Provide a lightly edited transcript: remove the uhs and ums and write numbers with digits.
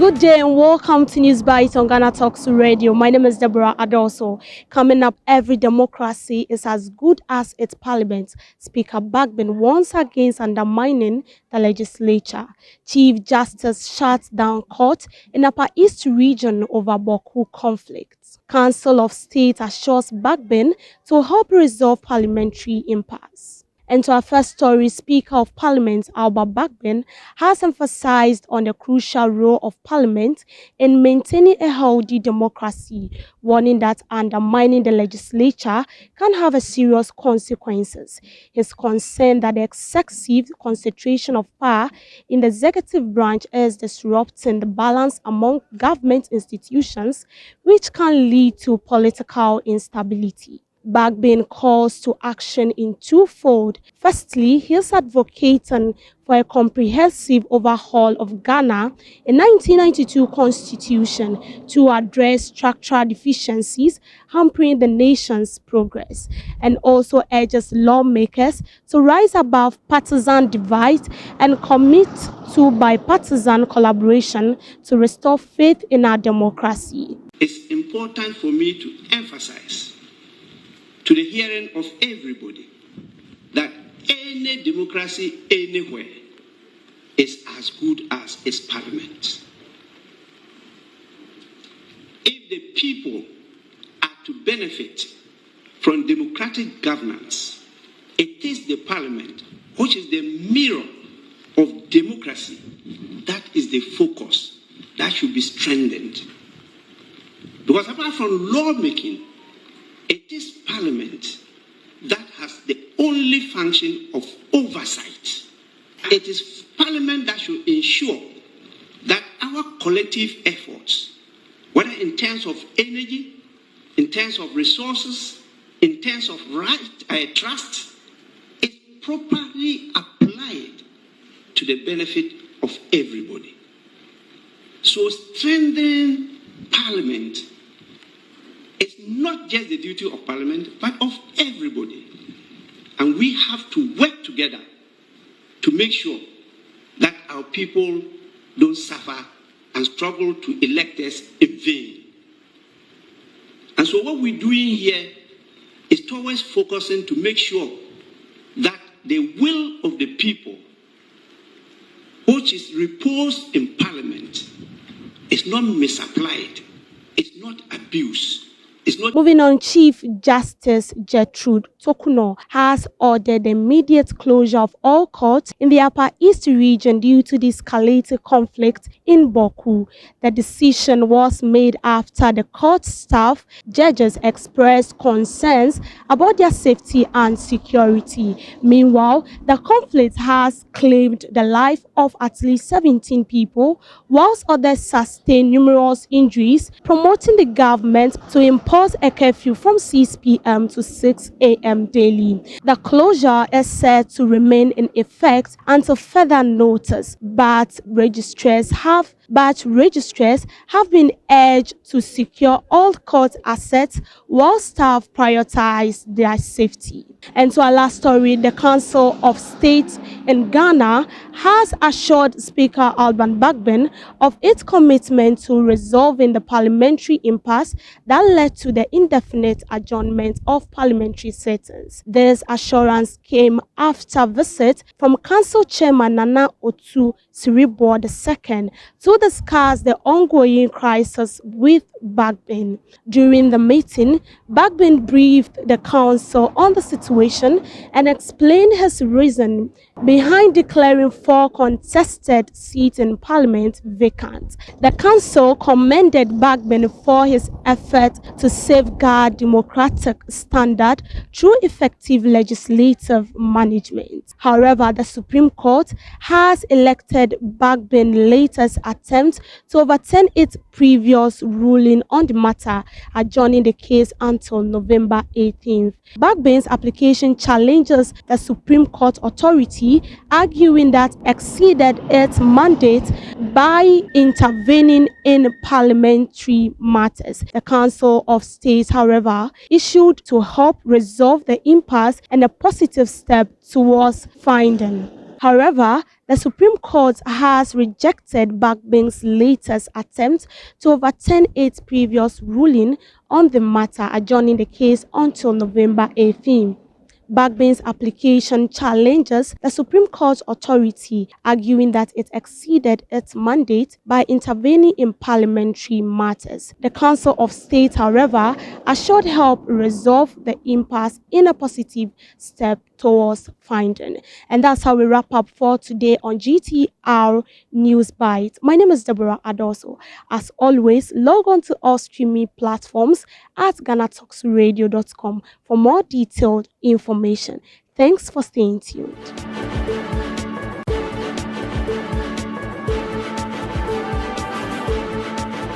Good day and welcome to News Bites on Ghana Talks Radio. My name is Deborah Adoso. Coming up, every democracy is as good as its parliament. Speaker Bagbin warns against undermining the legislature. Chief Justice shuts down court in Upper East region over Bawku conflict. Council of State assures Bagbin to help resolve parliamentary impasse. And to our first story, Speaker of Parliament Albert Bagbin has emphasized on the crucial role of Parliament in maintaining a healthy democracy, warning that undermining the legislature can have serious consequences. His concern that the excessive concentration of power in the executive branch is disrupting the balance among government institutions, which can lead to political instability. Bagbin calls to action in twofold. Firstly, he is advocating for a comprehensive overhaul of Ghana, a 1992 constitution, to address structural deficiencies hampering the nation's progress, and also urges lawmakers to rise above partisan divide and commit to bipartisan collaboration to restore faith in our democracy. It's important for me to emphasize to the hearing of everybody that any democracy anywhere is as good as its parliament. If the people are to benefit from democratic governance, it is the parliament, which is the mirror of democracy, that is the focus that should be strengthened. Because apart from lawmaking, it is Parliament that has the only function of oversight. It is Parliament that should ensure that our collective efforts, whether in terms of energy, in terms of resources, in terms of trust, is properly applied to the benefit of everybody. So strengthening Parliament is not just the duty of Parliament, but of everybody. And we have to work together to make sure that our people don't suffer and struggle to elect us in vain. And so what we're doing here is towards focusing to make sure that the will of the people, which is reposed in Parliament, is not misapplied, it's not abused. Moving on, Chief Justice Gertrude Tokuno has ordered the immediate closure of all courts in the Upper East region due to the escalated conflict in Bawku. The decision was made after the court staff judges expressed concerns about their safety and security. Meanwhile, the conflict has claimed the life of at least 17 people, whilst others sustained numerous injuries, promoting the government to impose a curfew from 6 p.m. to 6 a.m. daily. The closure is said to remain in effect until further notice, but registrars have been urged to secure all court assets while staff prioritize their safety. And to our last story, the Council of State in Ghana has assured Speaker Albert Bagbin of its commitment to resolving the parliamentary impasse that led to the indefinite adjournment of parliamentary sittings. This assurance came after a visit from Council Chairman Nana Otu Siribour II to discuss the ongoing crisis with Bagbin. During the meeting, Bagbin briefed the council on the situation and explained his reason behind declaring 4 contested seats in Parliament vacant. The council commended Bagbin for his effort to safeguard democratic standard through effective legislative management. However, the Supreme Court has elected Bagbin's latest attempt to overturn its previous ruling on the matter, adjourning the case until November 18th. Bagbin's application challenges the Supreme Court authority, arguing that exceeded its mandate by intervening in parliamentary matters. The Council of State, however, issued to help resolve the impasse and a positive step towards finding. However, the Supreme Court has rejected Bagbin's latest attempt to overturn its previous ruling on the matter, adjourning the case until November 18. Bagbin's application challenges the Supreme Court authority, arguing that it exceeded its mandate by intervening in parliamentary matters. The Council of State, however, assured help resolve the impasse in a positive step towards finding. And that's how we wrap up for today on GTR News Bite. My name is Deborah Adoso. As always, log on to all streaming platforms at GhanaTalksRadio.com for more detailed information. Thanks for staying tuned.